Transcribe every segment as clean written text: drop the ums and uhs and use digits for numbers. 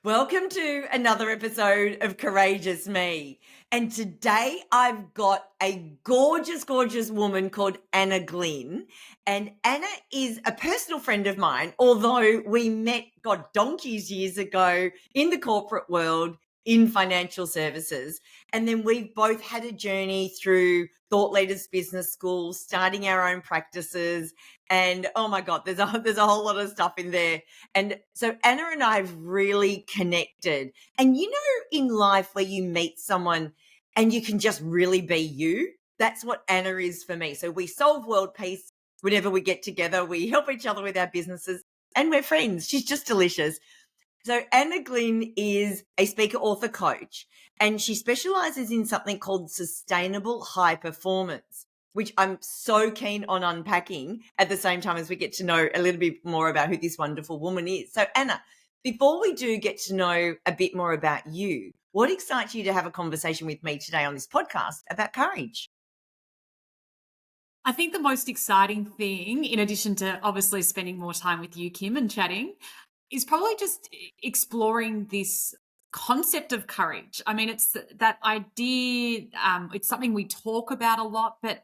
Welcome to another episode of Courageous Me. And today I've got a gorgeous, gorgeous woman called Anna Glynn. And Anna is a personal friend of mine, although we met, God, donkeys years ago in the corporate world in financial services. And then we've both had a journey through Thought Leaders Business School, starting our own practices. And oh my God, there's a whole lot of stuff in there. And so Anna and I have really connected. And you know, in life where you meet someone and you can just really be you, that's what Anna is for me. So we solve world peace whenever we get together. We help each other with our businesses and we're friends. She's just delicious. So Anna Glynn is a speaker, author, coach, and she specializes in something called sustainable high performance, which I'm so keen on unpacking at the same time as we get to know a little bit more about who this wonderful woman is. So Anna, before we do get to know a bit more about you, what excites you to have a conversation with me today on this podcast about courage? I think the most exciting thing, in addition to obviously spending more time with you, Kim, and chatting, is probably just exploring this concept of courage. I mean, it's that idea, it's something we talk about a lot, but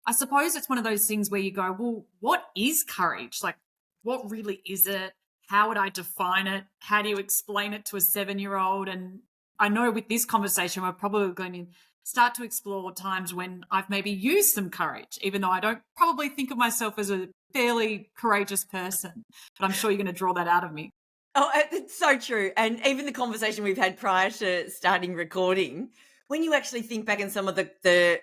I suppose it's one of those things where you go, well, what is courage? Like, what really is it? How would I define it? How do you explain it to a 7-year-old? And I know with this conversation, we're probably going to start to explore times when I've maybe used some courage, even though I don't probably think of myself as a fairly courageous person. But I'm sure you're going to draw that out of me. Oh, it's so true. And even the conversation we've had prior to starting recording, when you actually think back in some of the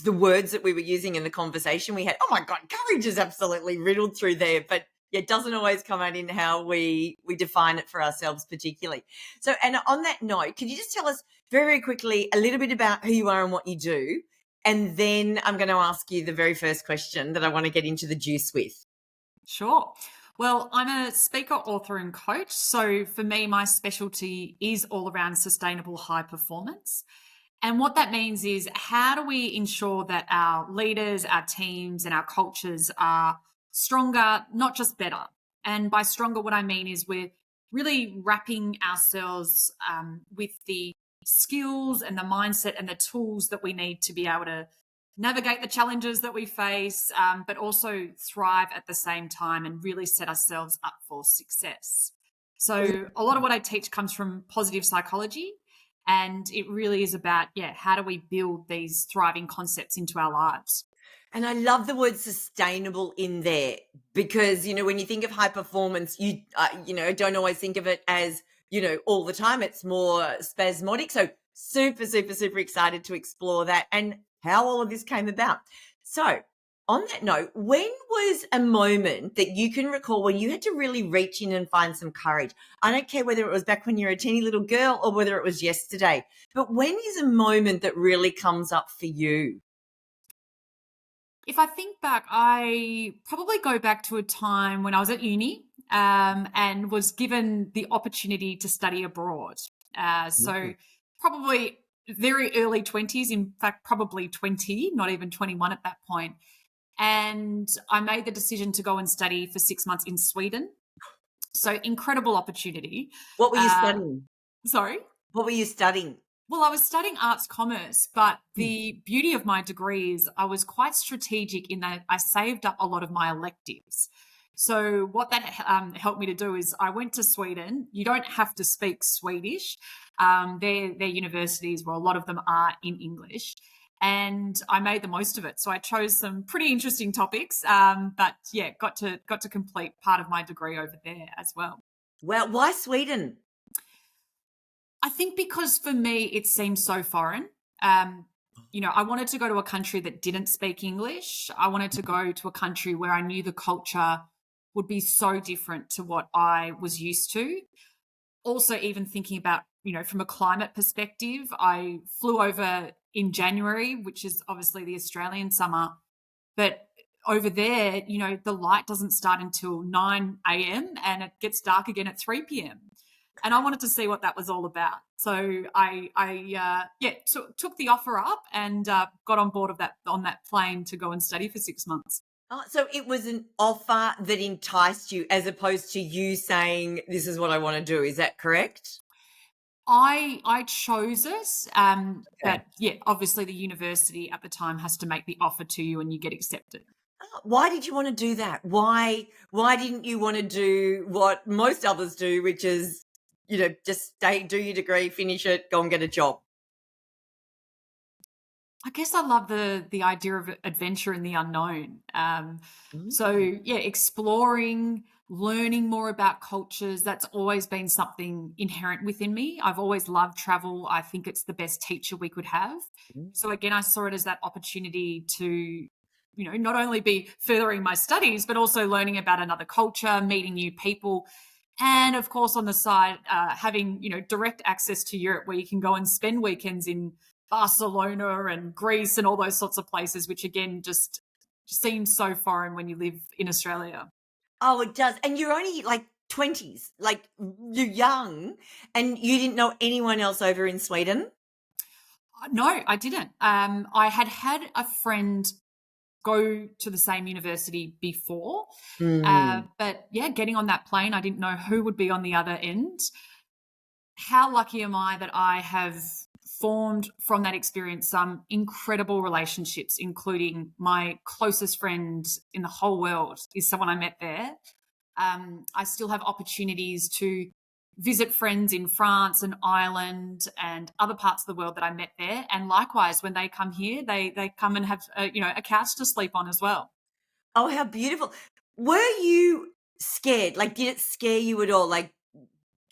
words that we were using in the conversation we had, oh my God, courage is absolutely riddled through there. But it doesn't always come out in how we define it for ourselves particularly. So, Anna, on that note, could you just tell us very, very quickly a little bit about who you are and what you do? And then I'm going to ask you the very first question that I want to get into the juice with. Sure. Well, I'm a speaker, author, and coach. So for me, my specialty is all around sustainable high performance. And what that means is how do we ensure that our leaders, our teams, and our cultures are stronger, not just better? And by stronger, what I mean is we're really wrapping ourselves with the skills and the mindset and the tools that we need to be able to navigate the challenges that we face, but also thrive at the same time and really set ourselves up for success. So a lot of what I teach comes from positive psychology, and it really is about, how do we build these thriving concepts into our lives? And I love the word sustainable in there because, you know, when you think of high performance, don't always think of it as, all the time. It's more spasmodic. So super, super, super excited to explore that and how all of this came about. So on that note, when was a moment that you can recall when you had to really reach in and find some courage? I don't care whether it was back when you were a teeny little girl or whether it was yesterday, but when is a moment that really comes up for you? If I think back, I probably go back to a time when I was at uni and was given the opportunity to study abroad. So probably very early 20s, in fact, probably 20, not even 21 at that point. And I made the decision to go and study for 6 months in Sweden. So incredible opportunity. What were you studying? Sorry? What were you studying? Well, I was studying arts commerce, but the beauty of my degree is I was quite strategic in that I saved up a lot of my electives. So what that helped me to do is I went to Sweden. You don't have to speak Swedish. They're universities where a lot of them are in English. And I made the most of it. So I chose some pretty interesting topics, but got to complete part of my degree over there as well. Well, why Sweden? I think because for me, it seemed so foreign. I wanted to go to a country that didn't speak English. I wanted to go to a country where I knew the culture would be so different to what I was used to. Also, even thinking about, from a climate perspective, I flew over in January, which is obviously the Australian summer. But over there, the light doesn't start until 9 a.m. and it gets dark again at 3 p.m. And I wanted to see what that was all about. So I took the offer up and got on board on that plane to go and study for 6 months. Oh, so it was an offer that enticed you as opposed to you saying, this is what I want to do. Is that correct? I chose it, Okay. but yeah, obviously the university at the time has to make the offer to you and you get accepted. Why did you want to do that? Why didn't you want to do what most others do, which is, just stay, do your degree, finish it, go and get a job? I guess I love the idea of adventure and the unknown. So Mm. yeah, exploring, learning more about cultures, that's always been something inherent within me. I've always loved travel. I think it's the best teacher we could have. Mm. So again, I saw it as that opportunity to, not only be furthering my studies, but also learning about another culture, meeting new people. And of course, on the side, having direct access to Europe, where you can go and spend weekends in Barcelona and Greece and all those sorts of places, which again just seems so foreign when you live in Australia. Oh, it does. And you're only like 20s, like you're young, and you didn't know anyone else over in Sweden? No, I didn't. I had a friend go to the same university before, Mm. but yeah, getting on that plane, I didn't know who would be on the other end. How lucky am I that I have formed from that experience some incredible relationships, including my closest friend in the whole world is someone I met there. I still have opportunities to visit friends in France and Ireland and other parts of the world that I met there. And likewise, when they come here, they come and have a couch to sleep on as well. Oh, how beautiful. Were you scared? Like, did it scare you at all? Like,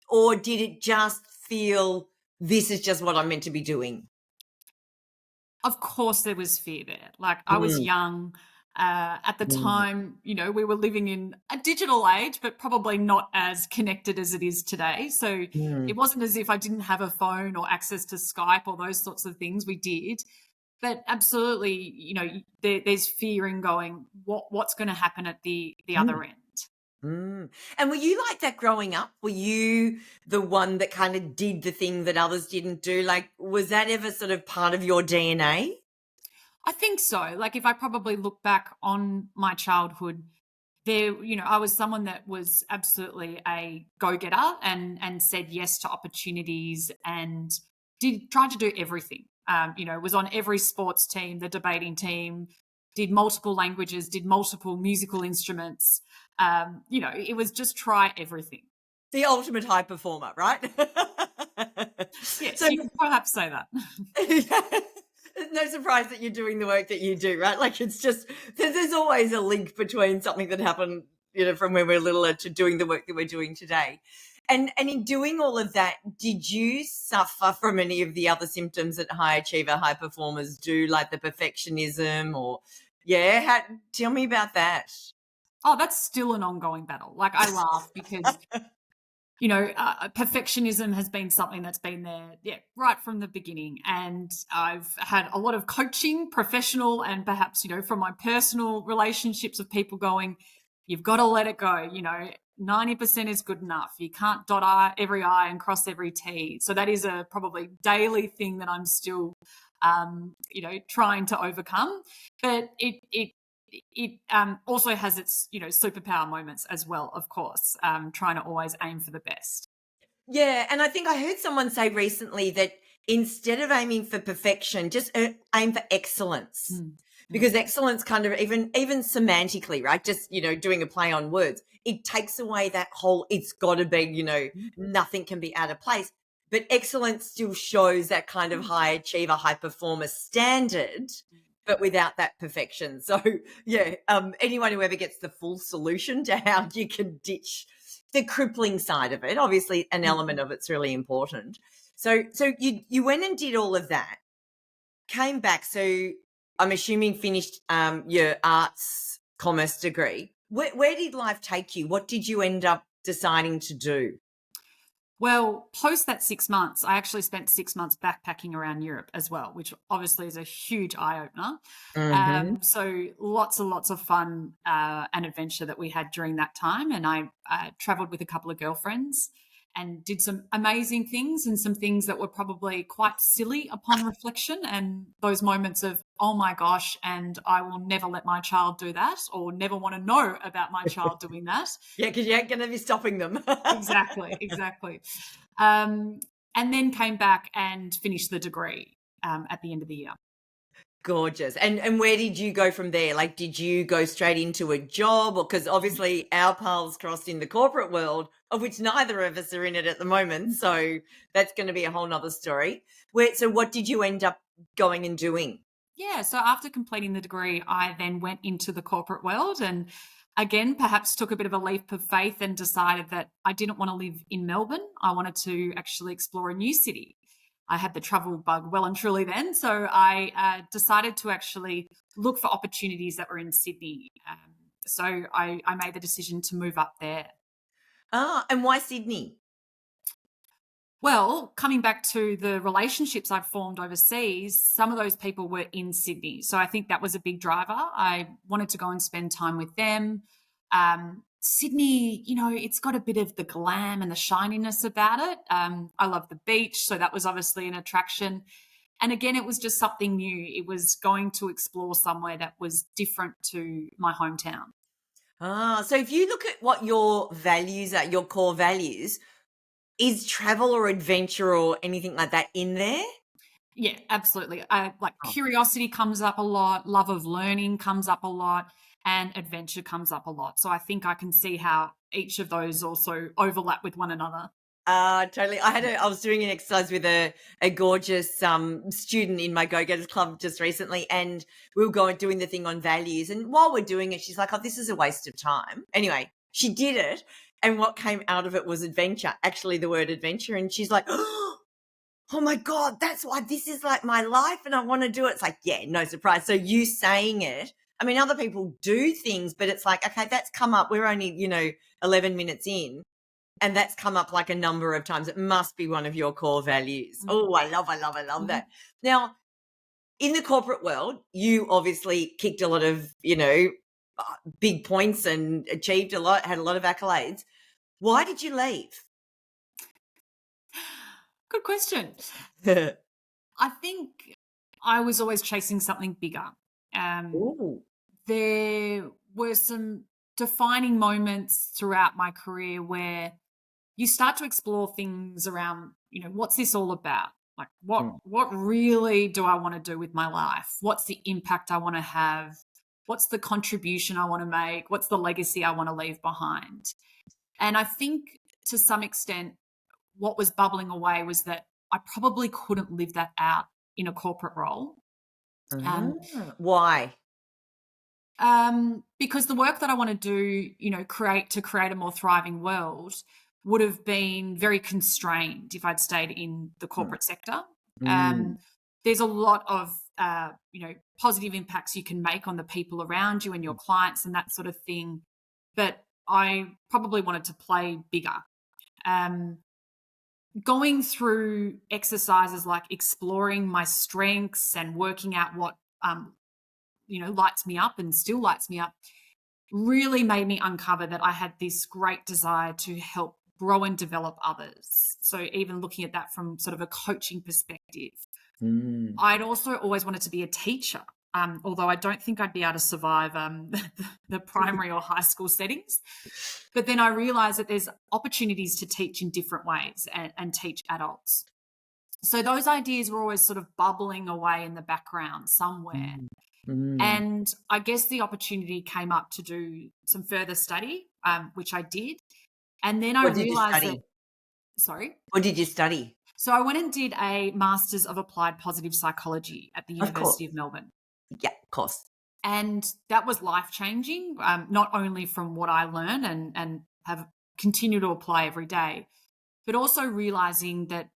or did it just feel this is just what I'm meant to be doing? Of course, there was fear there. Like, I was Mm. young. At the Mm. time, we were living in a digital age, but probably not as connected as it is today. So it Mm. wasn't as if I didn't have a phone or access to Skype or those sorts of things. We did. But absolutely, there's fear in going, what's going to happen at the Mm. other end? Mm. And were you like that growing up? Were you the one that kind of did the thing that others didn't do? Like, was that ever sort of part of your DNA? I think so. Like, if I probably look back on my childhood, I was someone that was absolutely a go-getter and said yes to opportunities and tried to do everything. Was on every sports team, the debating team, did multiple languages, did multiple musical instruments. It was just try everything. The ultimate high performer, right? Yes, So you could perhaps say that. it's no surprise that you're doing the work that you do, right? Like it's just there's always a link between something that happened, from when we're littler to doing the work that we're doing today. And in doing all of that, did you suffer from any of the other symptoms that high achiever, high performers do, like the perfectionism or yeah? Tell me about that. Oh, that's still an ongoing battle. Like, I laugh because perfectionism has been something that's been there, yeah, right from the beginning. And I've had a lot of coaching, professional, and perhaps, from my personal relationships of people going, you've got to let it go. 90% is good enough. You can't dot every I and cross every T. So that is a probably daily thing that I'm still, trying to overcome. But it also has its superpower moments as well, of course, trying to always aim for the best. Yeah, and I think I heard someone say recently that instead of aiming for perfection, just aim for excellence. Mm, mm, Because excellence kind of even semantically, right? Just, doing a play on words, it takes away that whole it's got to be, mm, nothing can be out of place. But excellence still shows that kind of mm, high achiever, high performer standard, mm, but without that perfection. So, yeah, anyone who ever gets the full solution to how you can ditch the crippling side of it, obviously an mm, element mm. of it's really important. So you went and did all of that, came back. So I'm assuming finished your arts commerce degree. Where did life take you? What did you end up deciding to do? Well, post that 6 months, I actually spent 6 months backpacking around Europe as well, which obviously is a huge eye opener. Mm-hmm. So lots and lots of fun and adventure that we had during that time. And I traveled with a couple of girlfriends and did some amazing things and some things that were probably quite silly upon reflection. And those moments of, oh my gosh, and I will never let my child do that or never want to know about my child doing that. Yeah, because you ain't going to be stopping them. Exactly, exactly. Um, and then came back and finished the degree at the end of the year. Gorgeous. And where did you go from there? Like, did you go straight into a job? Or because obviously our paths crossed in the corporate world, of which neither of us are in it at the moment. So that's going to be a whole nother story. So what did you end up going and doing? Yeah, so after completing the degree, I then went into the corporate world and again, perhaps took a bit of a leap of faith and decided that I didn't want to live in Melbourne. I wanted to actually explore a new city. I had the travel bug well and truly then. So I decided to actually look for opportunities that were in Sydney. So I made the decision to move up there. And why Sydney? Well, coming back to the relationships I'd formed overseas, some of those people were in Sydney. So I think that was a big driver. I wanted to go and spend time with them. Sydney, it's got a bit of the glam and the shininess about it. I love the beach. So that was obviously an attraction. And again, it was just something new. It was going to explore somewhere that was different to my hometown. So if you look at what your values are, your core values, is travel or adventure or anything like that in there? Yeah, absolutely. Like Oh. curiosity comes up a lot, love of learning comes up a lot, and adventure comes up a lot. So I think I can see how each of those also overlap with one another. Totally. I was doing an exercise with a gorgeous student in my Go Getters Club just recently, and we were going doing the thing on values. And while we're doing it, she's like, "Oh, this is a waste of time." Anyway, she did it, and what came out of it was adventure. Actually, the word adventure, and she's like, "Oh my God, that's why this is like my life, and I want to do it." It's like, yeah, no surprise. So you saying it. I mean, other people do things, but it's like, okay, that's come up. We're only 11 minutes in. And that's come up like a number of times. It must be one of your core values. Mm. Oh, I love Mhm. that. Now, in the corporate world, you obviously kicked a lot of, big points and achieved a lot, had a lot of accolades. Why did you leave? Good question. I think I was always chasing something bigger. Um, Ooh. there were some defining moments throughout my career where you start to explore things around, what's this all about? Like what really do I want to do with my life? What's the impact I want to have? What's the contribution I want to make? What's the legacy I want to leave behind? And I think to some extent what was bubbling away was that I probably couldn't live that out in a corporate role. Um, Why? because the work that I want to do, create a more thriving world would have been very constrained if I'd stayed in the Mm, corporate sector. mm, Um, there's a lot of, positive impacts you can make on the people around you and your clients and that sort of thing. But I probably wanted to play bigger. Um, going through exercises like exploring my strengths and working out what, lights me up and still lights me up really made me uncover that I had this great desire to help grow and develop others. So even looking at that from sort of a coaching perspective, mm. I'd also always wanted to be a teacher. Although I don't think I'd be able to survive the primary or high school settings. But then I realized that there's opportunities to teach in different ways and teach adults. So those ideas were always sort of bubbling away in the background somewhere. Mm, mm. And I guess the opportunity came up to do some further study, which I did. And then I What did you realized that, study? sorry. What did you study? So I went and did a Masters of Applied Positive Psychology at the Of course. University of Melbourne. Yeah, of course. And that was life changing, not only from what I learned and have continued to apply every day, but also realizing that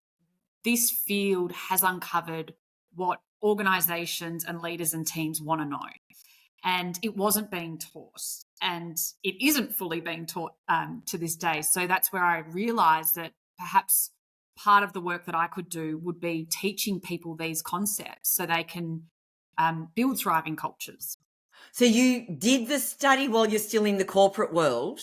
this field has uncovered what organizations and leaders and teams want to know. And it wasn't being taught, and it isn't fully being taught to this day. So that's where I realized that perhaps part of the work that I could do would be teaching people these concepts so they can build thriving cultures. So you did the study while you're still in the corporate world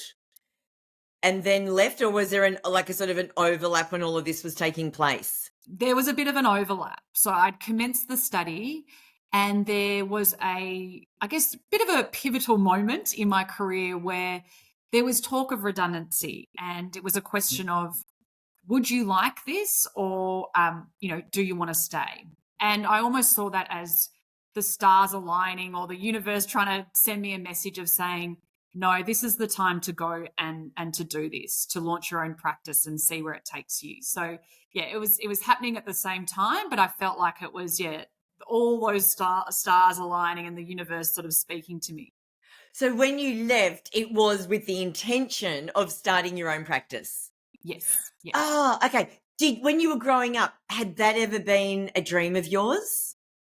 and then left, or was there a sort of an overlap when all of this was taking place? There was a bit of an overlap. So I'd commenced the study and there was a bit of a pivotal moment in my career where there was talk of redundancy, and it was a question of would you like this, or do you want to stay? And I almost saw that as the stars aligning, or the universe trying to send me a message of saying, no, this is the time to go and to do this, to launch your own practice and see where it takes you. So yeah, it was happening at the same time, but I felt like it was, all those stars aligning and the universe sort of speaking to me. So when you left, it was with the intention of starting your own practice. Yes, yes. Oh, okay. When you were growing up, had that ever been a dream of yours?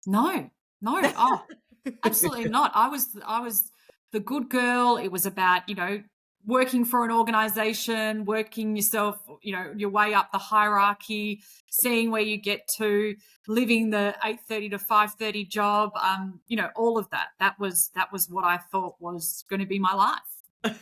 No, no. Oh, absolutely not. I was the good girl. It was about, working for an organization, working yourself, your way up the hierarchy, seeing where you get to, living the 8:30 to 5:30 job, all of that. That was what I thought was going to be my life.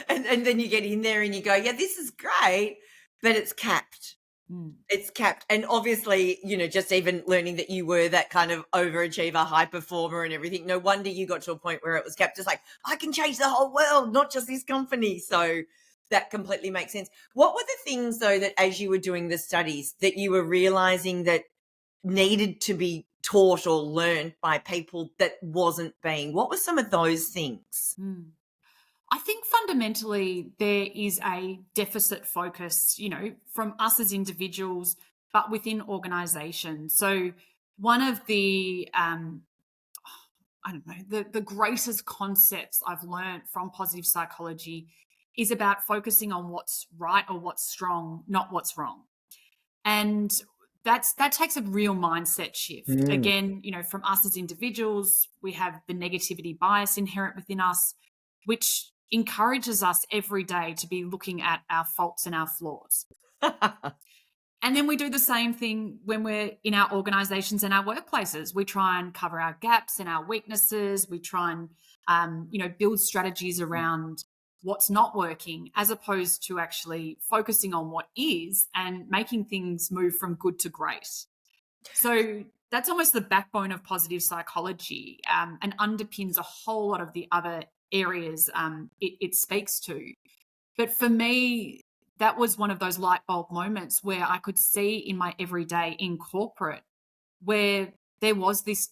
And then you get in there and you go, yeah, this is great, but it's capped. Mm. It's capped. And obviously, just even learning that you were that kind of overachiever, high performer and everything, no wonder you got to a point where it was capped. It's like, I can change the whole world, not just this company. So that completely makes sense. What were the things, though, that as you were doing the studies that you were realizing that needed to be taught or learned by people that wasn't being? What were some of those things? Mm. I think fundamentally there is a deficit focus, from us as individuals, but within organizations. So one of the, I don't know, the greatest concepts I've learned from positive psychology is about focusing on what's right or what's strong, not what's wrong. And that takes a real mindset shift. Mm. Again, from us as individuals, we have the negativity bias inherent within us, which encourages us every day to be looking at our faults and our flaws. And then we do the same thing when we're in our organizations and our workplaces. We try and cover our gaps and our weaknesses. We try and, build strategies around what's not working, as opposed to actually focusing on what is and making things move from good to great. So that's almost the backbone of positive psychology, and underpins a whole lot of the other areas it speaks to. But for me, that was one of those light bulb moments where I could see in my everyday in corporate where there was this,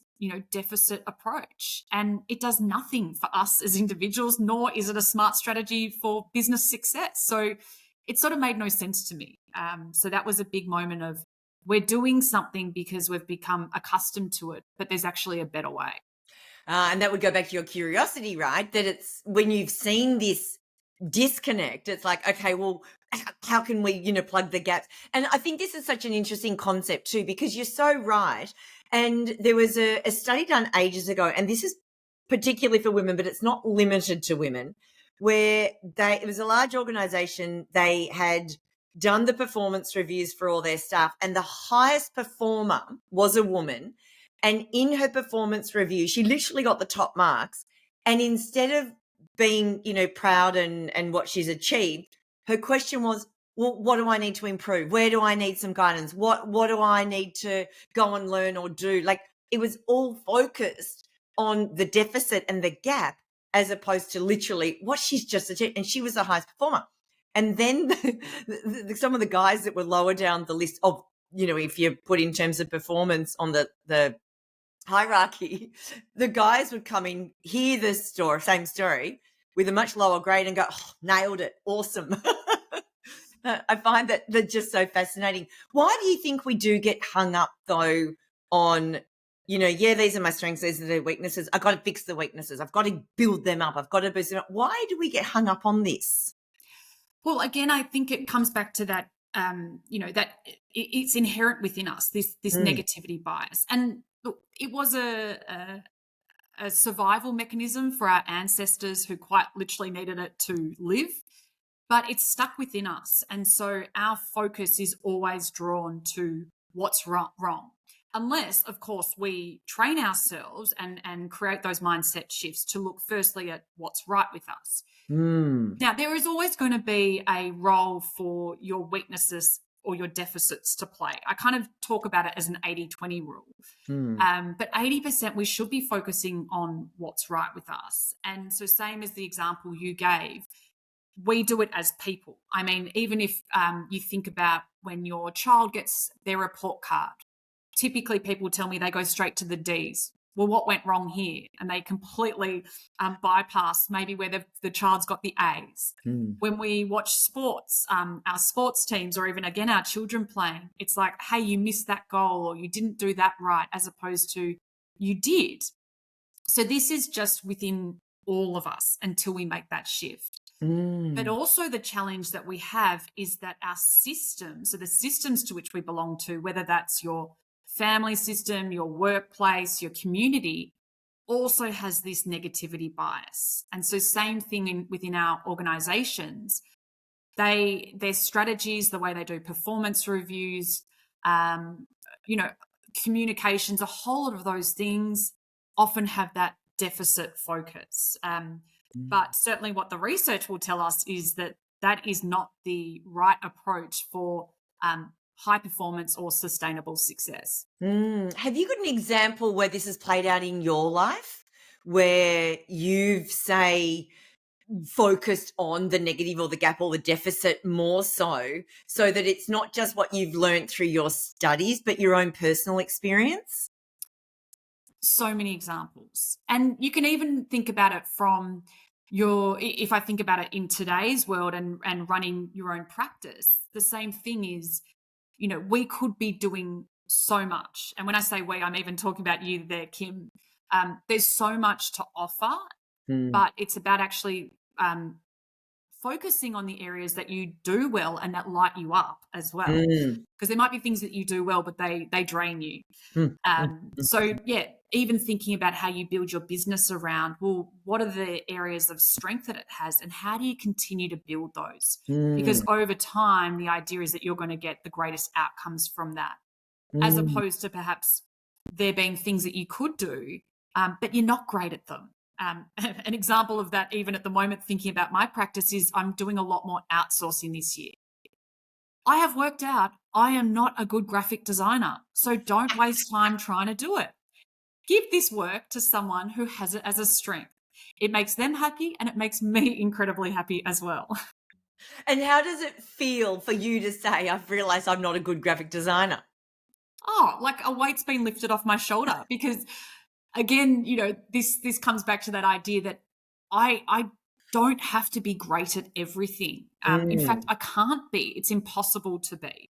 deficit approach, and it does nothing for us as individuals, nor is it a smart strategy for business success. So it sort of made no sense to me. So that was a big moment of, we're doing something because we've become accustomed to it, but there's actually a better way. And that would go back to your curiosity, right? That it's when you've seen this disconnect, it's like, okay, well, how can we, plug the gaps? And I think this is such an interesting concept too, because you're so right. And there was a study done ages ago, and this is particularly for women, but it's not limited to women, where it was a large organization. They had done the performance reviews for all their staff, and the highest performer was a woman. And in her performance review, she literally got the top marks. And instead of being, proud and what she's achieved, her question was, well, what do I need to improve? Where do I need some guidance? What do I need to go and learn or do? Like, it was all focused on the deficit and the gap, as opposed to literally what she's just achieved. And she was the highest performer. And then some of the guys that were lower down the list of, if you put in terms of performance on the hierarchy, the guys would come in, hear the same story with a much lower grade and go, oh, nailed it, awesome. I find that they're just so fascinating. Why do you think we do get hung up, though, on, these are my strengths, these are the weaknesses. I've got to fix the weaknesses. I've got to build them up. I've got to boost them up. Why do we get hung up on this? Well, again, I think it comes back to that, that it's inherent within us, this negativity bias. And look, it was a survival mechanism for our ancestors who quite literally needed it to live, but it's stuck within us. And so our focus is always drawn to what's wrong. Unless, of course, we train ourselves and create those mindset shifts to look firstly at what's right with us. Now, there is always going to be a role for your weaknesses or your deficits to play. I kind of talk about it as an 80-20 rule. But 80% we should be focusing on what's right with us. And so same as the example you gave, we do it as people. I mean, even if you think about when your child gets their report card, typically people tell me they go straight to the D's. Well, what went wrong here? And they completely bypass maybe where the child's got the A's. Mm. When we watch sports, our sports teams, or even again our children playing, it's like, hey, you missed that goal or you didn't do that right, as opposed to you did. So this is just within all of us until we make that shift. But Mm. also the challenge that we have is that our systems, so the systems to which we belong to, whether that's your family system, your workplace, your community, also has this negativity bias. And so same thing within our organizations. Their strategies, the way they do performance reviews, um, you know, communications, a whole lot of those things often have that deficit focus. Mm. But certainly what the research will tell us is that that is not the right approach for high performance or sustainable success. Mm. Have you got an example where this has played out in your life, where you've, say, focused on the negative or the gap or the deficit more so that it's not just what you've learned through your studies, but your own personal experience? So many examples. And you can even think about it from if I think about it in today's world and running your own practice, the same thing is, we could be doing so much. And when I say we, I'm even talking about you there, Kim. There's so much to offer, Mm. but it's about actually focusing on the areas that you do well and that light you up as well. Mm. Because there might be things that you do well, but they drain you. Mm. Mm. So yeah, even thinking about how you build your business around, well, what are the areas of strength that it has and how do you continue to build those? Because Mm. over time, the idea is that you're going to get the greatest outcomes from that, as Mm. opposed to perhaps there being things that you could do, but you're not great at them. An example of that, even at the moment, thinking about my practice, is I'm doing a lot more outsourcing this year. I have worked out I am not a good graphic designer, so don't waste time trying to do it. Give this work to someone who has it as a strength. It makes them happy and it makes me incredibly happy as well. And how does it feel for you to say, I've realized I'm not a good graphic designer? Oh, like a weight's been lifted off my shoulder, because again, this comes back to that idea that I don't have to be great at everything. In fact, Mm. I can't be. It's impossible to be.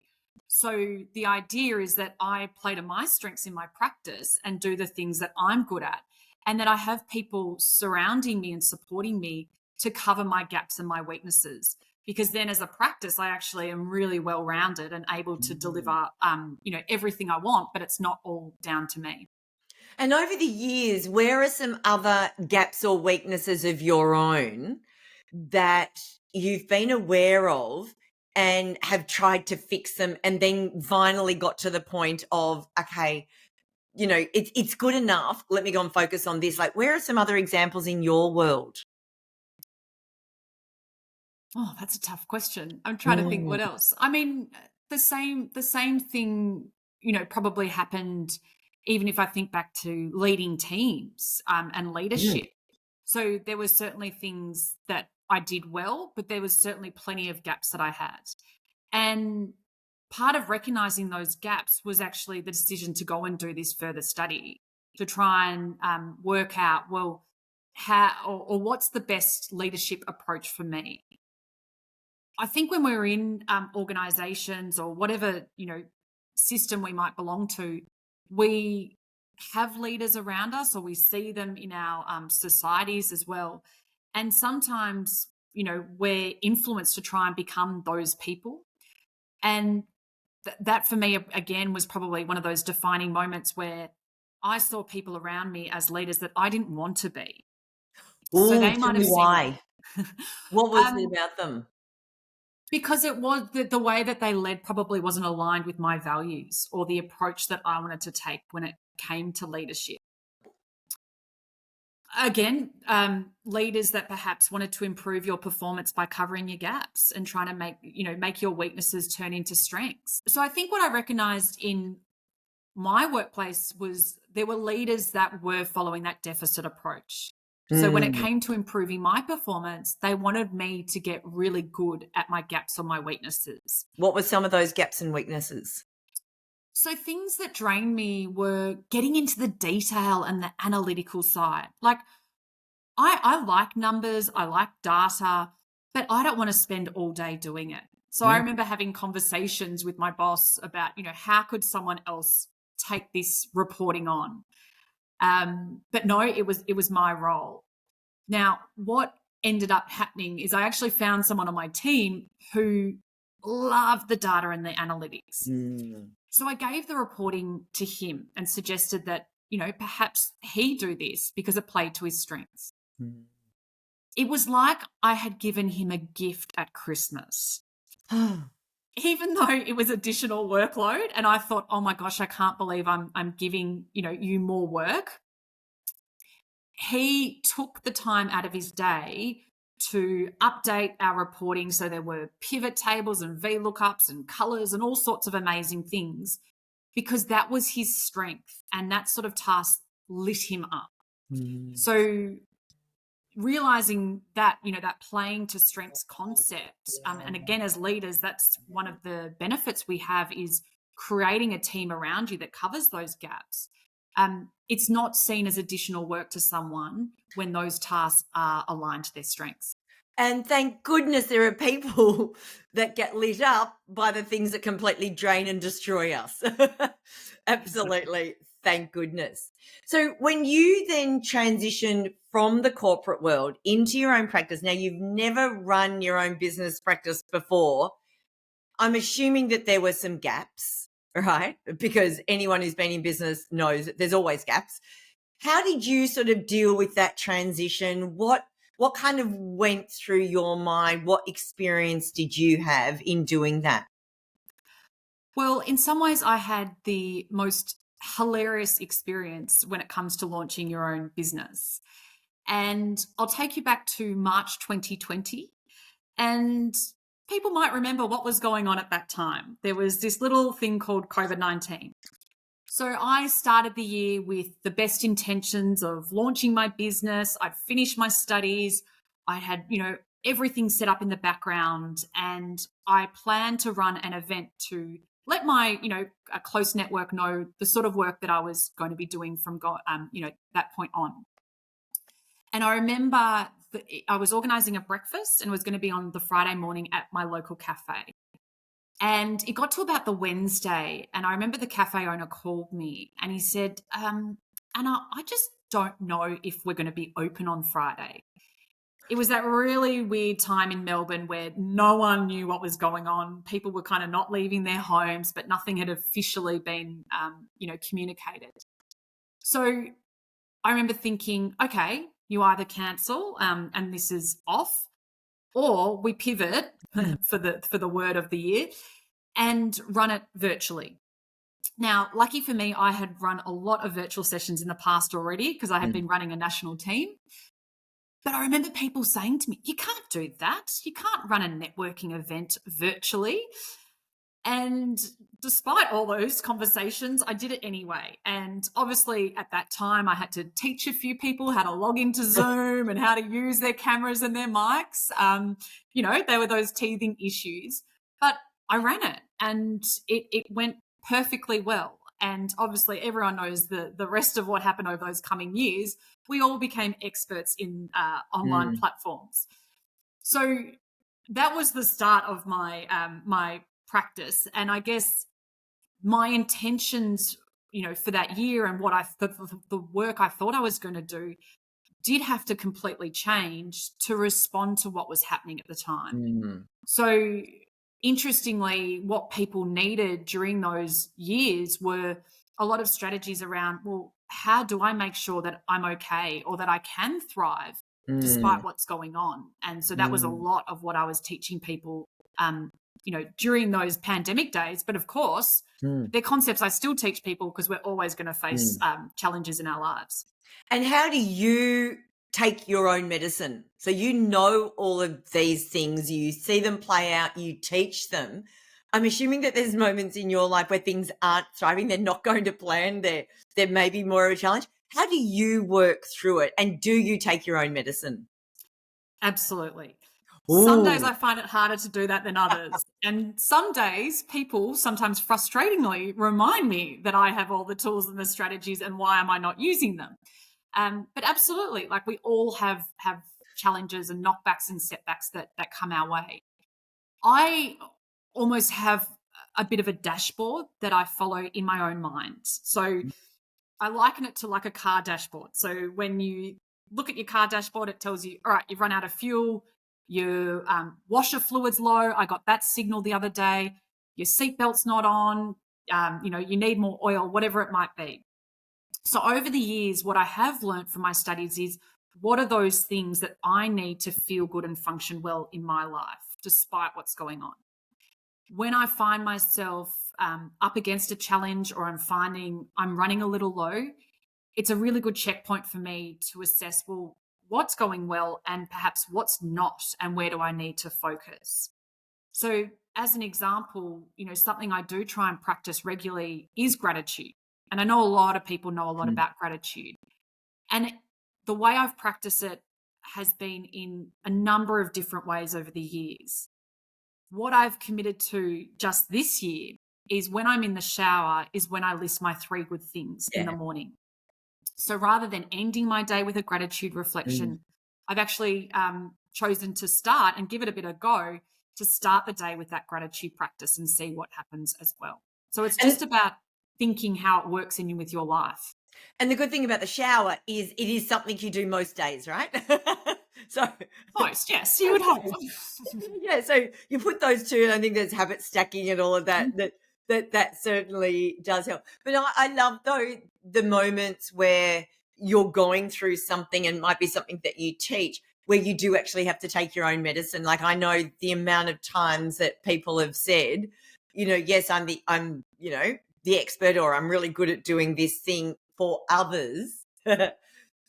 So the idea is that I play to my strengths in my practice and do the things that I'm good at, and that I have people surrounding me and supporting me to cover my gaps and my weaknesses. Because then as a practice, I actually am really well rounded and able to Mm. deliver, everything I want, but it's not all down to me. And over the years, where are some other gaps or weaknesses of your own that you've been aware of and have tried to fix them and then finally got to the point of, okay, it's good enough. Let me go and focus on this. Like, where are some other examples in your world? Oh, that's a tough question. I'm trying to think Mm. what else. I mean, the same thing, probably happened even if I think back to leading teams and Mm. leadership. So there were certainly things that I did well, but there was certainly plenty of gaps that I had. And part of recognizing those gaps was actually the decision to go and do this further study to try and work out, well, how or what's the best leadership approach for me. I think when we're in organizations or whatever, system we might belong to, we have leaders around us or we see them in our societies as well. And sometimes, we're influenced to try and become those people. And that for me, again, was probably one of those defining moments where I saw people around me as leaders that I didn't want to be. So Ooh, they tell might me have seen why. What was it um, about them? because it was the way that they led probably wasn't aligned with my values or the approach that I wanted to take when it came to leadership. Again, leaders that perhaps wanted to improve your performance by covering your gaps and trying to make your weaknesses turn into strengths. So I think what I recognized in my workplace was there were leaders that were following that deficit approach. So when it came to improving my performance, they wanted me to get really good at my gaps or my weaknesses. What were some of those gaps and weaknesses? So things that drained me were getting into the detail and the analytical side. Like I like numbers, I like data, but I don't want to spend all day doing it. So I Mm. remember having conversations with my boss about, how could someone else take this reporting on? But no, it was my role. Now, what ended up happening is I actually found someone on my team who loved the data and the analytics. Mm. So I gave the reporting to him and suggested that, perhaps he do this because it played to his strengths. Mm. It was like I had given him a gift at Christmas, even though it was additional workload. And I thought, oh my gosh, I can't believe I'm giving, you more work. He took the time out of his day to update our reporting. So there were pivot tables and VLOOKUPs and colors and all sorts of amazing things, because that was his strength and that sort of task lit him up. Mm. So realizing that, that playing to strengths concept, and again, as leaders, that's one of the benefits we have, is creating a team around you that covers those gaps. It's not seen as additional work to someone when those tasks are aligned to their strengths. And thank goodness there are people that get lit up by the things that completely drain and destroy us. Absolutely. Thank goodness. So when you then transitioned from the corporate world into your own practice, now you've never run your own business practice before. I'm assuming that there were some gaps, right? Because anyone who's been in business knows that there's always gaps. How did you sort of deal with that transition? What kind of went through your mind? What experience did you have in doing that? Well, in some ways, I had the most hilarious experience when it comes to launching your own business. And I'll take you back to March 2020. And people might remember what was going on at that time. There was this little thing called COVID-19. So I started the year with the best intentions of launching my business. I'd finished my studies. I had, everything set up in the background, and I planned to run an event to let my, a close network know the sort of work that I was going to be doing from, that point on. And I remember I was organizing a breakfast and it was going to be on the Friday morning at my local cafe. And it got to about the Wednesday, and I remember the cafe owner called me and he said, Anna, I just don't know if we're going to be open on Friday. It was that really weird time in Melbourne where no one knew what was going on. People were kind of not leaving their homes, but nothing had officially been, communicated. So I remember thinking, okay, you either cancel, and this is off, or we pivot for the word of the year and run it virtually. Now, lucky for me, I had run a lot of virtual sessions in the past already because I had been running a national team. But I remember people saying to me, you can't do that. You can't run a networking event virtually. And despite all those conversations, I did it anyway. And obviously at that time, I had to teach a few people how to log into Zoom and how to use their cameras and their mics. There were those teething issues, but I ran it and it went perfectly well. And obviously everyone knows the rest of what happened over those coming years. We all became experts in online platforms. So that was the start of my my practice. And I guess my intentions, for that year and what the work I thought I was going to do did have to completely change to respond to what was happening at the time. So interestingly, what people needed during those years were a lot of strategies around, well, how do I make sure that I'm okay or that I can thrive despite what's going on? And so that was a lot of what I was teaching people, during those pandemic days. But of course, they're concepts I still teach people because we're always going to face challenges in our lives. And how do you take your own medicine? So you know all of these things, you see them play out, you teach them. I'm assuming that there's moments in your life where things aren't thriving, they're not going to plan, there may be more of a challenge. How do you work through it? And do you take your own medicine? Absolutely. Some days Ooh. I find it harder to do that than others. And some days people sometimes frustratingly remind me that I have all the tools and the strategies and why am I not using them? But absolutely, like we all have challenges and knockbacks and setbacks that come our way. I almost have a bit of a dashboard that I follow in my own mind. So I liken it to like a car dashboard. So when you look at your car dashboard, it tells you, all right, you've run out of fuel, your washer fluid's low. I got that signal the other day. Your seatbelt's not on. You need more oil, whatever it might be. So over the years, what I have learned from my studies is what are those things that I need to feel good and function well in my life, despite what's going on. When I find myself up against a challenge or I'm finding I'm running a little low, it's a really good checkpoint for me to assess, well, what's going well and perhaps what's not, and where do I need to focus? So, as an example, something I do try and practice regularly is gratitude. And I know a lot of people know a lot Mm. about gratitude. And the way I've practiced it has been in a number of different ways over the years. What I've committed to just this year is when I'm in the shower, is when I list my 3 good things in the Yeah. morning. So rather than ending my day with a gratitude Mm. reflection, I've actually chosen to start and give it a bit of go to start the day with that gratitude practice and see what happens as well. So it's And just about thinking how it works in you with your life. and the good thing about the shower is it is something you do most days, right? So Most, yes, you would hope. yeah, so you put those two, and I think there's habit stacking and all of that. That certainly does help. But I love though the moments where you're going through something, and might be something that you teach, where you do actually have to take your own medicine. Like I know the amount of times that people have said, yes, I'm the expert, or I'm really good at doing this thing for others.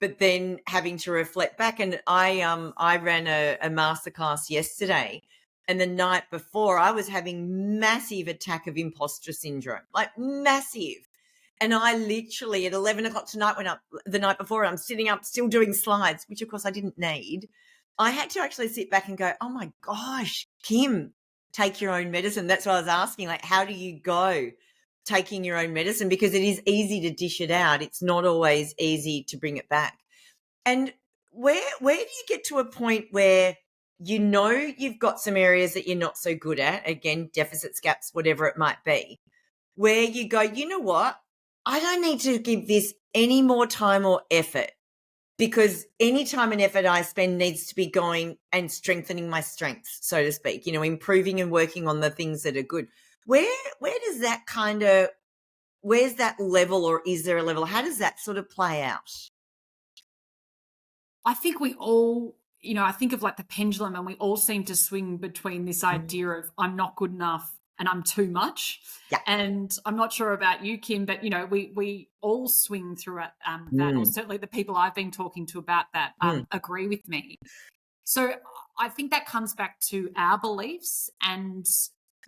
But then having to reflect back, and I ran a masterclass yesterday, and the night before I was having massive attack of imposter syndrome, like massive. And I literally at 11 o'clock tonight, when up the night before, I'm sitting up still doing slides, which of course I didn't need. I had to actually sit back and go, oh my gosh, Kim, take your own medicine. That's what I was asking, like, how do you go taking your own medicine? Because it is easy to dish it out. It's not always easy to bring it back. And where do you get to a point where you've got some areas that you're not so good at, again, deficits, gaps, whatever it might be, where you go, you know what? I don't need to give this any more time or effort, because any time and effort I spend needs to be going and strengthening my strengths, so to speak, improving and working on the things that are good. Where does that where's that level, or is there a level? How does that sort of play out? I think we all, I think of like the pendulum, and we all seem to swing between this idea of I'm not good enough and I'm too much. Yeah. And I'm not sure about you, Kim, but we all swing through it, that, or Mm, certainly the people I've been talking to about that mm, agree with me. So I think that comes back to our beliefs, and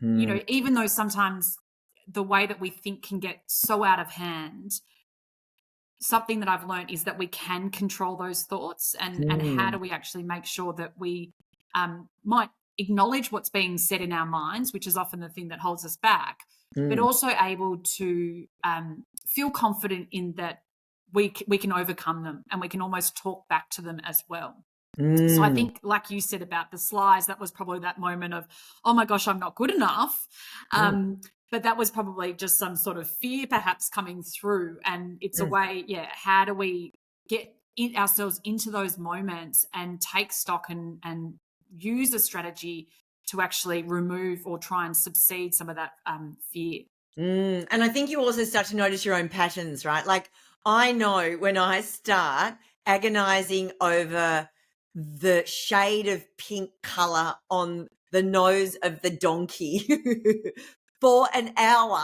mm, even though sometimes the way that we think can get so out of hand, something that I've learned is that we can control those thoughts, and how mm, do we actually make sure that we might acknowledge what's being said in our minds, which is often the thing that holds us back, but mm, also able to feel confident in that we can overcome them, and we can almost talk back to them as well. So I mm, think, like you said about the slides, that was probably that moment of, oh my gosh, I'm not good enough. mm, But that was probably just some sort of fear perhaps coming through. And it's a mm, way, how do we get ourselves into those moments and take stock and use a strategy to actually remove or try and subside some of that fear? And I think you also start to notice your own patterns, right? Like I know when I start agonizing over the shade of pink color on the nose of the donkey for an hour,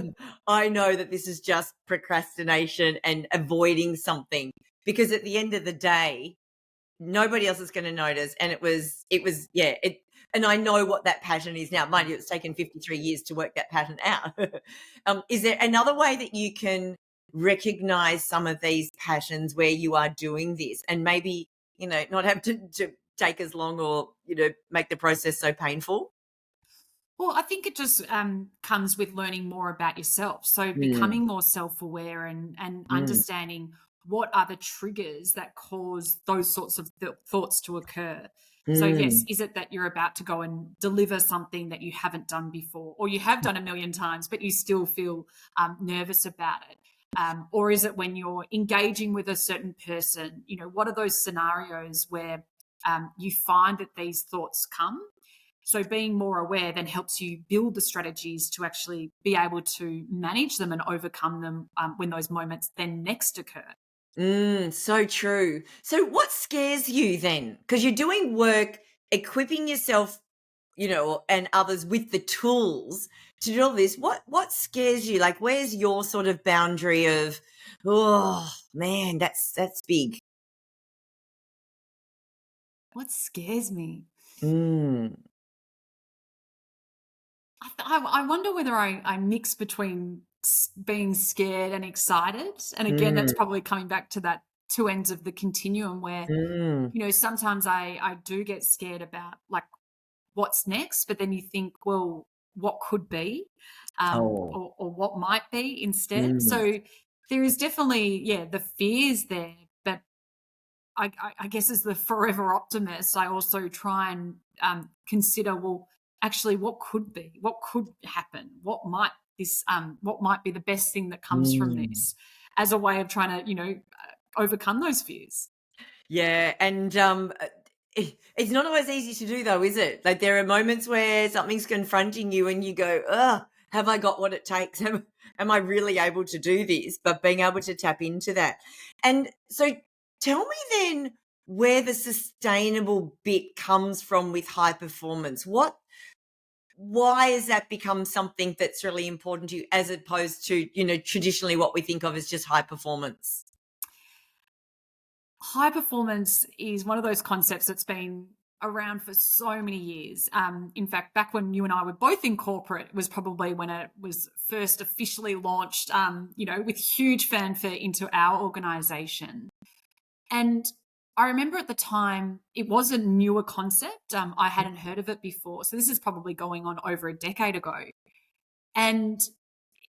Mm, I know that this is just procrastination and avoiding something, because at the end of the day, nobody else is going to notice. And and I know what that pattern is now. Mind you, it's taken 53 years to work that pattern out. Is there another way that you can recognize some of these patterns where you are doing this, and maybe, not have to take as long, or, make the process so painful? Well, I think it just comes with learning more about yourself. So Mm, becoming more self-aware and mm, understanding what are the triggers that cause those sorts of thoughts to occur. So yes, mm, is it that you're about to go and deliver something that you haven't done before, or you have done a million times, but you still feel nervous about it? Or is it when you're engaging with a certain person? What are those scenarios where you find that these thoughts come? So being more aware then helps you build the strategies to actually be able to manage them and overcome them when those moments then next occur. so true. So what scares you then? Because you're doing work equipping yourself, and others with the tools to do all this. What scares you? Like, where's your sort of boundary of, oh man, that's big. What scares me? Mm, I wonder whether I mix between being scared and excited. And again, that's mm, probably coming back to that two ends of the continuum where, mm. sometimes I do get scared about like what's next, but then you think, well, what could be, Oh, or what might be instead. mm, So there is definitely, yeah, the fears there, but I guess as the forever optimist, I also try and consider, well, actually, what could be, what could happen, what might be the best thing that comes from mm. this, as a way of trying to, overcome those fears. Yeah, and it's not always easy to do though, is it? Like, there are moments where something's confronting you and you go, "Ugh, have I got what it takes? Am I really able to do this?" But being able to tap into that. And so tell me then where the sustainable bit comes from with high performance. Why has that become something that's really important to you, as opposed to, traditionally what we think of as just high performance? High performance is one of those concepts that's been around for so many years. In fact, back when you and I were both in corporate was probably when it was first officially launched, with huge fanfare into our organization. And I remember at the time it was a newer concept. I hadn't heard of it before. So this is probably going on over a decade ago. And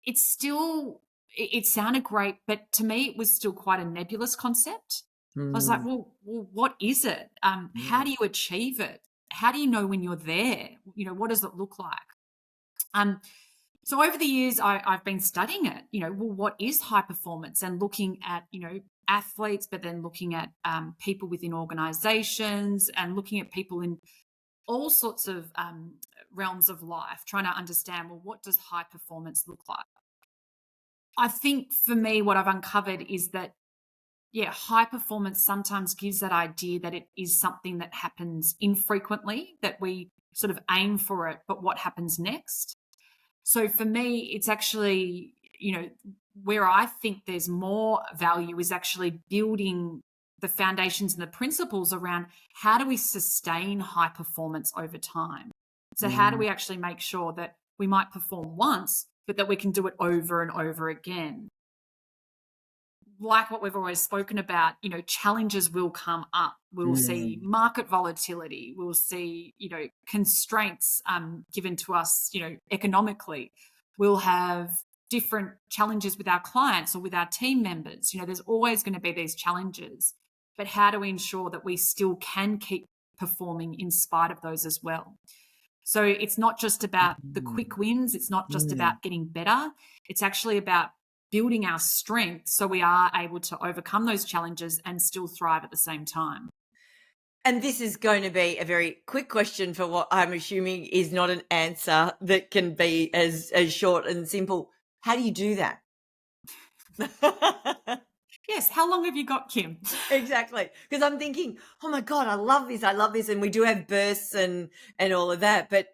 it's still it sounded great, but to me it was still quite a nebulous concept. I was like, Mm, well, what is it? How mm, do you achieve it? How do you know when you're there? What does it look like? Um, so over the years, I've been studying it. Well, what is high performance, and looking at athletes, but then looking at people within organizations, and looking at people in all sorts of realms of life, trying to understand, well, what does high performance look like? I think for me, what I've uncovered is that, yeah, high performance sometimes gives that idea that it is something that happens infrequently, that we sort of aim for it, but what happens next? So for me, it's actually, where I think there's more value is actually building the foundations and the principles around how do we sustain high performance over time? So, how do mm, we actually make sure that we might perform once, but that we can do it over and over again? Like what we've always spoken about, challenges will come up. We'll see mm, market volatility. We'll see, constraints given to us, economically. We'll have different challenges with our clients or with our team members. There's always going to be these challenges. But how do we ensure that we still can keep performing in spite of those as well? So it's not just about the mm, quick wins. It's not just mm. about getting better. It's actually about building our strength so we are able to overcome those challenges and still thrive at the same time. And this is going to be a very quick question for what I'm assuming is not an answer that can be as short and simple. How do you do that? Yes. How long have you got, Kim? Exactly. Because I'm thinking, "Oh my god, I love this. I love this." And we do have bursts and all of that. But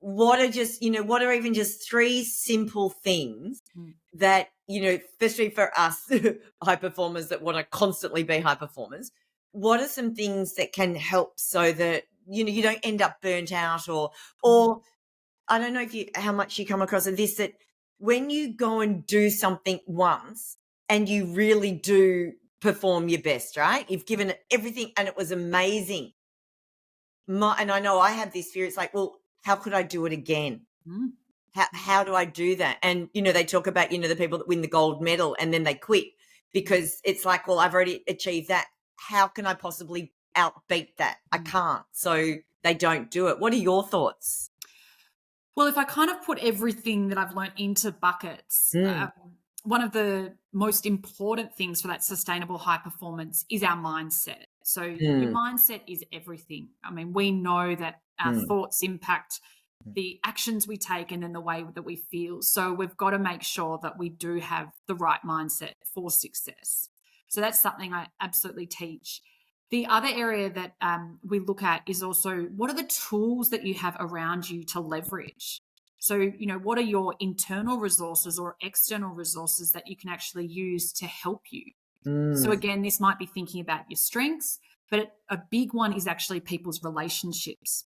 what are just, what are even just three simple things Mm. that, especially for us high performers that want to constantly be high performers, what are some things that can help so that, you don't end up burnt out, or I don't know if you how much you come across of this, that when you go and do something once, and you really do perform your best, right? You've given it everything and it was amazing. And I know I have this fear. It's like, well, how could I do it again? Mm. How do I do that? And, they talk about, the people that win the gold medal and then they quit because it's like, well, I've already achieved that. How can I possibly outbeat that? I can't. So they don't do it. What are your thoughts? Well, if I kind of put everything that I've learned into buckets, Mm, one of the most important things for that sustainable high performance is our mindset. So your mm, mindset is everything. I mean, we know that our mm, thoughts impact the actions we take and then the way that we feel. So we've got to make sure that we do have the right mindset for success. So that's something I absolutely teach. The other area that we look at is also what are the tools that you have around you to leverage? So, what are your internal resources or external resources that you can actually use to help you? So, mm. again, this might be thinking about your strengths, but a big one is actually people's relationships.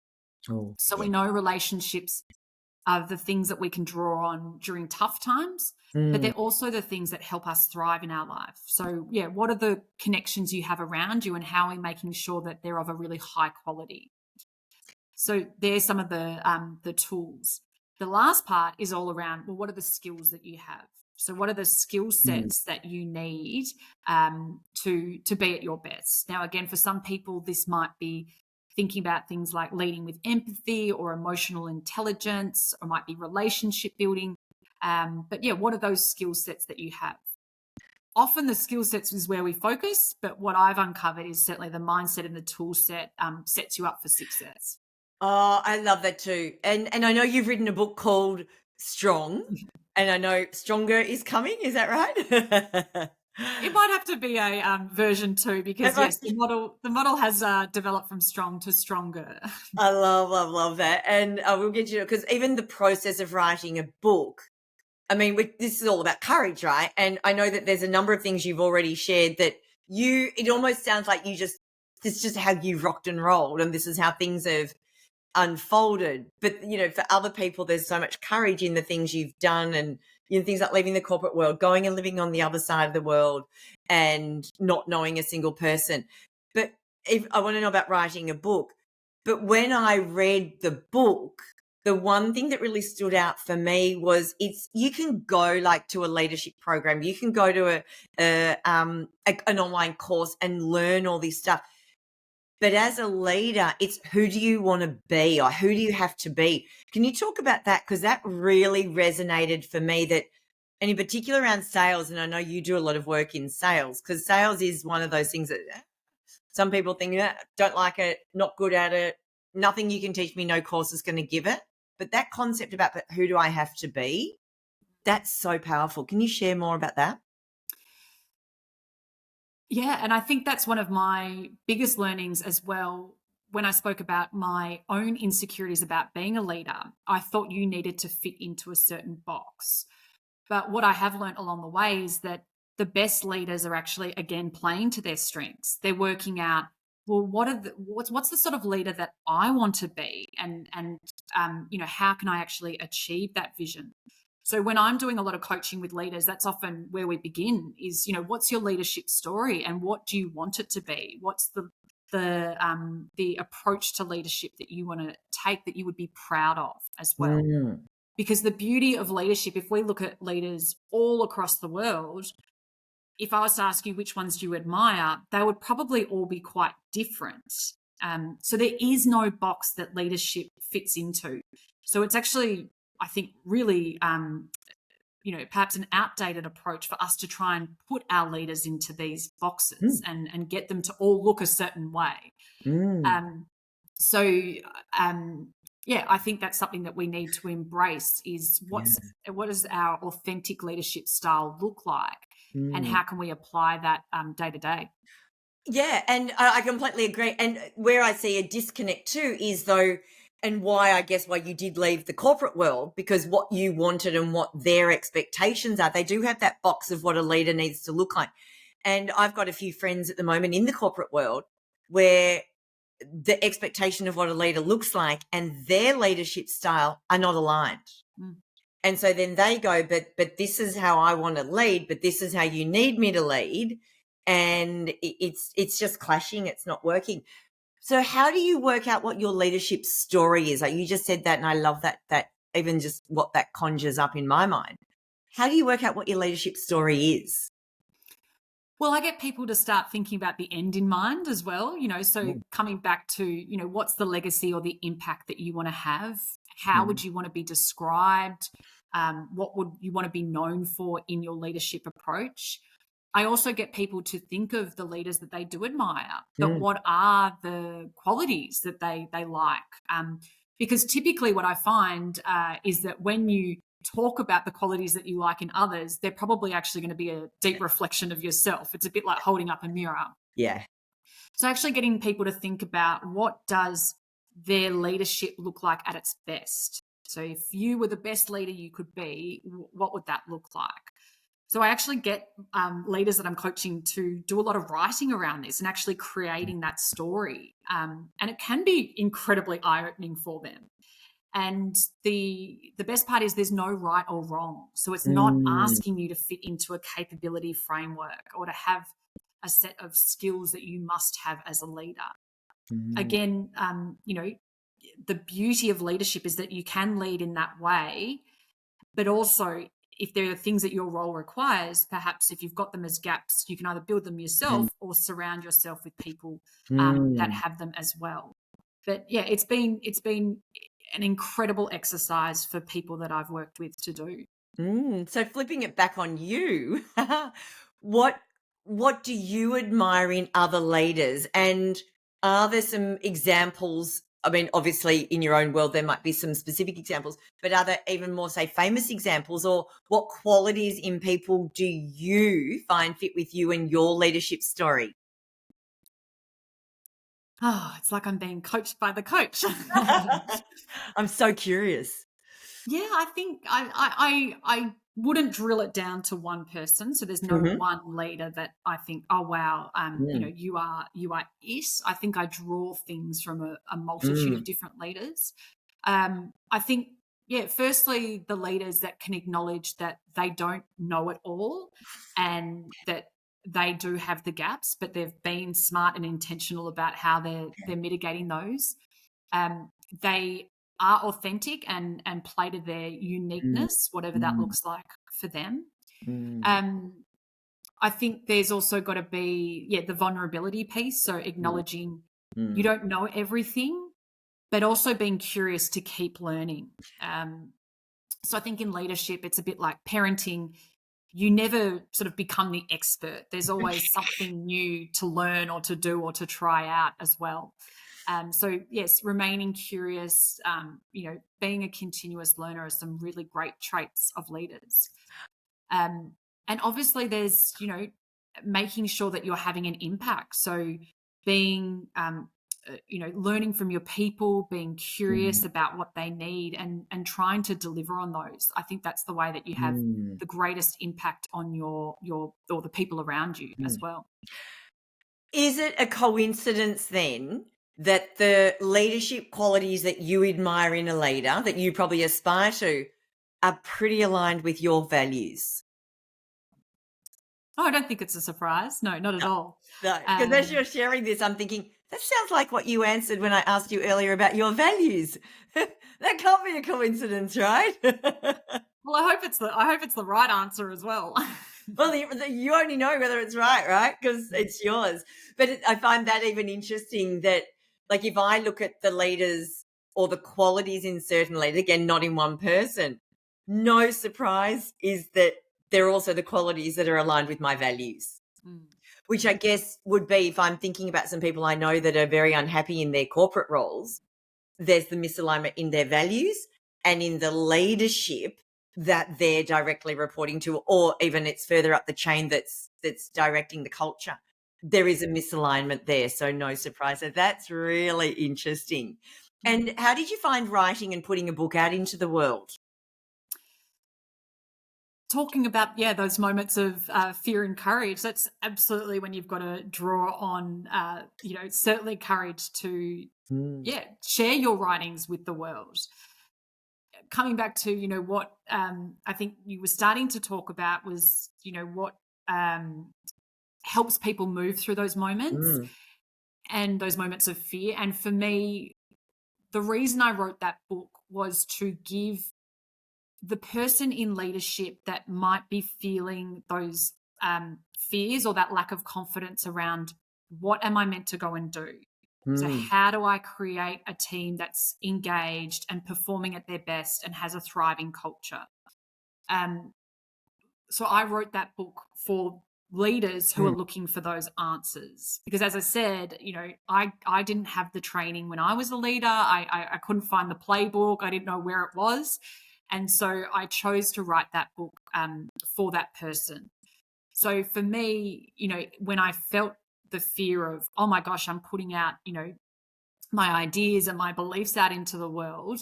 Oh, So, we yeah. know relationships are the things that we can draw on during tough times, but Mm, they're also the things that help us thrive in our life. So, yeah, what are the connections you have around you and how are we making sure that they're of a really high quality? So, there's some of the tools. The last part is all around, well, what are the skills that you have? So, what are the skill mm, sets that you need to be at your best? Now, again, for some people, this might be thinking about things like leading with empathy or emotional intelligence, or might be relationship building. But yeah, what are those skill sets that you have? Often the skill sets is where we focus, but what I've uncovered is certainly the mindset and the tool set sets you up for success. Oh, I love that too. And I know you've written a book called Strong, and I know Stronger is coming. Is that right? It might have to be a version 2 because Am yes, the model has developed from strong to stronger. I love that. And we'll get you because even the process of writing a book, I mean, this is all about courage, right? And I know that there's a number of things you've already shared that it almost sounds like this is just how you rocked and rolled, and this is how things have unfolded. But, for other people, there's so much courage in the things you've done and, things like leaving the corporate world, going and living on the other side of the world and not knowing a single person. But if I want to know about writing a book, but when I read the book, the one thing that really stood out for me was you can go like to a leadership program, you can go to an online course and learn all this stuff. But as a leader, it's who do you want to be or who do you have to be? Can you talk about that? Because that really resonated for me and in particular around sales. And I know you do a lot of work in sales because sales is one of those things that some people think, don't like it, not good at it, nothing you can teach me, no course is going to give it. But that concept about but who do I have to be, that's so powerful. Can you share more about that? Yeah, and I think that's one of my biggest learnings as well. When I spoke about my own insecurities about being a leader, I thought you needed to fit into a certain box. But what I have learned along the way is that the best leaders are actually, again, playing to their strengths. They're working out, well, what's the sort of leader that I want to be, and how can I actually achieve that vision? So when I'm doing a lot of coaching with leaders, that's often where we begin. Is what's your leadership story, and what do you want it to be? What's the approach to leadership that you want to take that you would be proud of as well? Mm, Because the beauty of leadership, if we look at leaders all across the world, if I was to ask you which ones do you admire, they would probably all be quite different. So there is no box that leadership fits into. So it's actually, I think, really, perhaps an outdated approach for us to try and put our leaders into these boxes mm, and get them to all look a certain way. mm, Um, so yeah, I think that's something that we need to embrace is yeah, what does our authentic leadership style look like, and mm. how can we apply that day to day? Yeah, and I completely agree. And where I see a disconnect too is though, and why you did leave the corporate world, because what you wanted and what their expectations are, they do have that box of what a leader needs to look like. And I've got a few friends at the moment in the corporate world where the expectation of what a leader looks like and their leadership style are not aligned. Mm. And so then they go, but this is how I want to lead, but this is how you need me to lead. And it's just clashing. It's not working. So how do you work out what your leadership story is? Like you just said that, and I love that even just what that conjures up in my mind. How do you work out what your leadership story is? Well, I get people to start thinking about the end in mind as well, so Mm, coming back to, what's the legacy or the impact that you want to have? How mm, would you want to be described? What would you want to be known for in your leadership approach? I also get people to think of the leaders that they do admire, but mm, what are the qualities that they like? Because typically, what I find is that when you talk about the qualities that you like in others, they're probably actually going to be a deep reflection of yourself. It's a bit like holding up a mirror. yeah. So actually getting people to think about what does their leadership look like at its best. So if you were the best leader you could be, what would that look like? So I actually get leaders that I'm coaching to do a lot of writing around this and actually creating that story. And it can be incredibly eye-opening for them. And the best part is there's no right or wrong. So it's not Mm, asking you to fit into a capability framework or to have a set of skills that you must have as a leader. mm, Again, the beauty of leadership is that you can lead in that way, but also if there are things that your role requires, perhaps if you've got them as gaps, you can either build them mm, yourself or surround yourself with people that mm, have them as well. But yeah, it's been an incredible exercise for people that I've worked with to do. So flipping it back on you, what what do you admire in other leaders? And are there some examples? I mean, obviously, in your own world, there might be some specific examples, but are there even more, say, famous examples? Or what qualities in people do you find fit with you and your leadership story? Oh, it's like I'm being coached by the coach. I'm so curious. Yeah, I think I wouldn't drill it down to one person. So there's no Hmm. one leader that I think, oh wow, Mm, you are it. I think I draw things from a multitude of mm, different leaders. I think, yeah, firstly, the leaders that can acknowledge that they don't know it all and that they do have the gaps, but they've been smart and intentional about how they're mitigating those. They are authentic and play to their mm, uniqueness, whatever that mm, looks like for them. mm, Um, I think there's also got to be, yeah, the vulnerability piece. So mm, acknowledging you mm, don't know everything, but also being curious to keep learning. Um, so I think in leadership, it's a bit like parenting. You never sort of become the expert. There's always something new to learn or to do or to try out as well. So yes, remaining curious, being a continuous learner are some really great traits of leaders. Um, and obviously, there's making sure that you're having an impact. So being learning from your people, being mm, curious about what they need, and trying to deliver on those. I think that's the way that you have mm, the greatest impact on your or the people around you as mm. well. Is it a coincidence then that the leadership qualities that you admire in a leader, that you probably aspire to, are pretty aligned with your values? Oh, I don't think it's a surprise. No, not at all. No, because as Um, you're sharing this, I'm thinking, that sounds like what you answered when I asked you earlier about your values. That can't be a coincidence, right? well, I hope it's the right answer as well. Well, you only know whether it's right? Because it's yours. But I find that even interesting that, like, if I look at the leaders or the qualities in certain leaders, again, not in one person, no surprise is that they're also the qualities that are aligned with my values, Mm, which I guess would be if I'm thinking about some people I know that are very unhappy in their corporate roles, there's the misalignment in their values and in the leadership that they're directly reporting to, or even it's further up the chain that's directing the culture. There is a misalignment there, so no surprise. So that's really interesting. mm. And how did you find writing and putting a book out into the world? Talking about, yeah, those moments of fear and courage, that's absolutely when you've got to draw on certainly courage to, Mm, yeah, share your writings with the world. coming back to, what I think you were starting to talk about was, what helps people move through those moments Mm, and those moments of fear. And for me, the reason I wrote that book was to give the person in leadership that might be feeling those fears or that lack of confidence around, what am I meant to go and do? So, mm, how do I create a team that's engaged and performing at their best and has a thriving culture? Um, so, I wrote that book for leaders who are mm. looking for those answers, because, as I said, I didn't have the training when I was a leader. I couldn't find the playbook. I didn't know where it was, and so I chose to write that book for that person. So for me, when I felt the fear of, oh my gosh, I'm putting out, my ideas and my beliefs out into the world,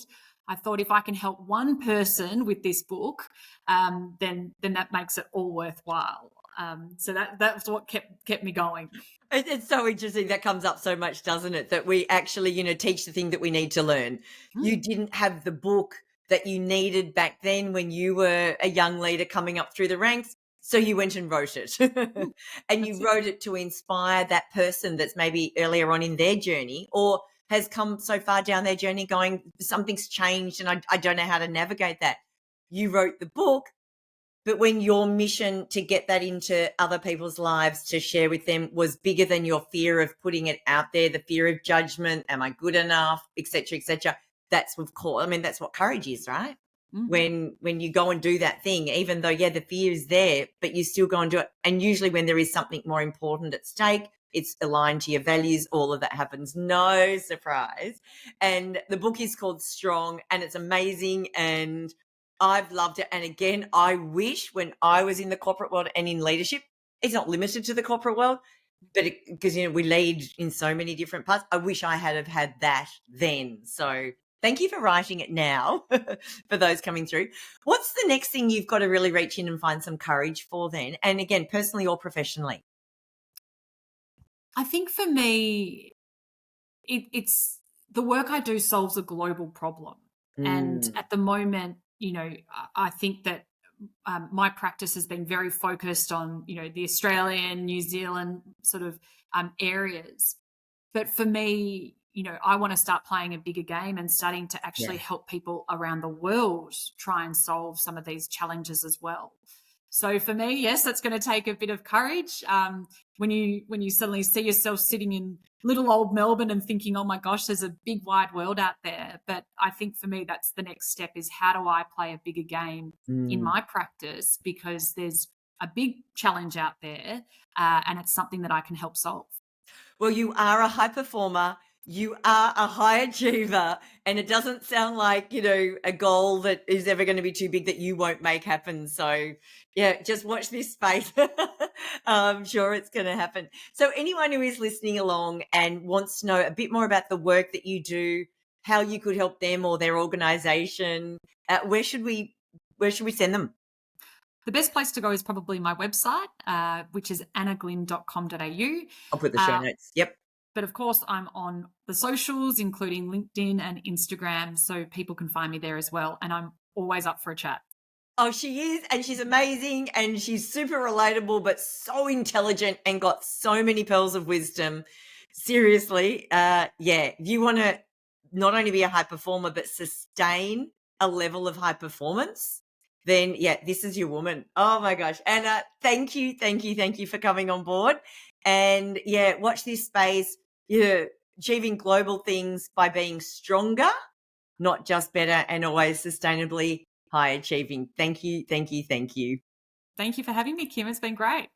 I thought, if I can help one person with this book, then that makes it all worthwhile. So that's what kept me going. It's so interesting. That comes up so much, doesn't it? That we actually, teach the thing that we need to learn. You Mm, didn't have the book that you needed back then when you were a young leader coming up through the ranks. So you went and wrote it. mm, And you that's it. wrote it to inspire that person that's maybe earlier on in their journey or has come so far down their journey going, something's changed and I don't know how to navigate that. You wrote the book, but when your mission to get that into other people's lives to share with them was bigger than your fear of putting it out there, the fear of judgment, am I good enough, etc., that's of course, I mean, that's what courage is, right? Mm, When you go and do that thing, even though, yeah, the fear is there, but you still go and do it. And usually when there is something more important at stake, it's aligned to your values, all of that happens. No surprise. And the book is called Strong and it's amazing. And I've loved it. And again, I wish when I was in the corporate world and in leadership, it's not limited to the corporate world, but because, we lead in so many different parts. I wish I had have had that then. So thank you for writing it now for those coming through. What's the next thing you've got to really reach in and find some courage for then? And again, personally or professionally? I think for me, it's the work I do solves a global problem. And Mm, at the moment, I think that my practice has been very focused on, the Australian, New Zealand sort of areas. But for me, I want to start playing a bigger game and starting to actually yeah. help people around the world try and solve some of these challenges as well. So for me, yes, that's going to take a bit of courage. When you suddenly see yourself sitting in little old Melbourne and thinking, oh my gosh, there's a big wide world out there. But I think for me, that's the next step: is how do I play a bigger game in Mm. my practice, because there's a big challenge out there, and it's something that I can help solve. Well, you are a high performer. You are a high achiever. And it doesn't sound like, a goal that is ever going to be too big that you won't make happen. So, yeah, just watch this space. I'm sure it's going to happen. So, anyone who is listening along and wants to know a bit more about the work that you do, how you could help them or their organization, where should we send them? The best place to go is probably my website, which is annaglynn.com.au. I'll put the show Uh, notes. Yep. but of course, I'm on the socials, including LinkedIn and Instagram, so people can find me there as well. And I'm always up for a chat. Oh, she is, and she's amazing, and she's super relatable, but so intelligent and got so many pearls of wisdom. Seriously, yeah, if you want to not only be a high performer, but sustain a level of high performance, then yeah, this is your woman. Oh my gosh. Anna, thank you, thank you, thank you for coming on board. And yeah, watch this space. Yeah, achieving global things by being stronger, not just better, and always sustainably high achieving. Thank you, thank you, thank you. Thank you for having me, Kim. It's been great.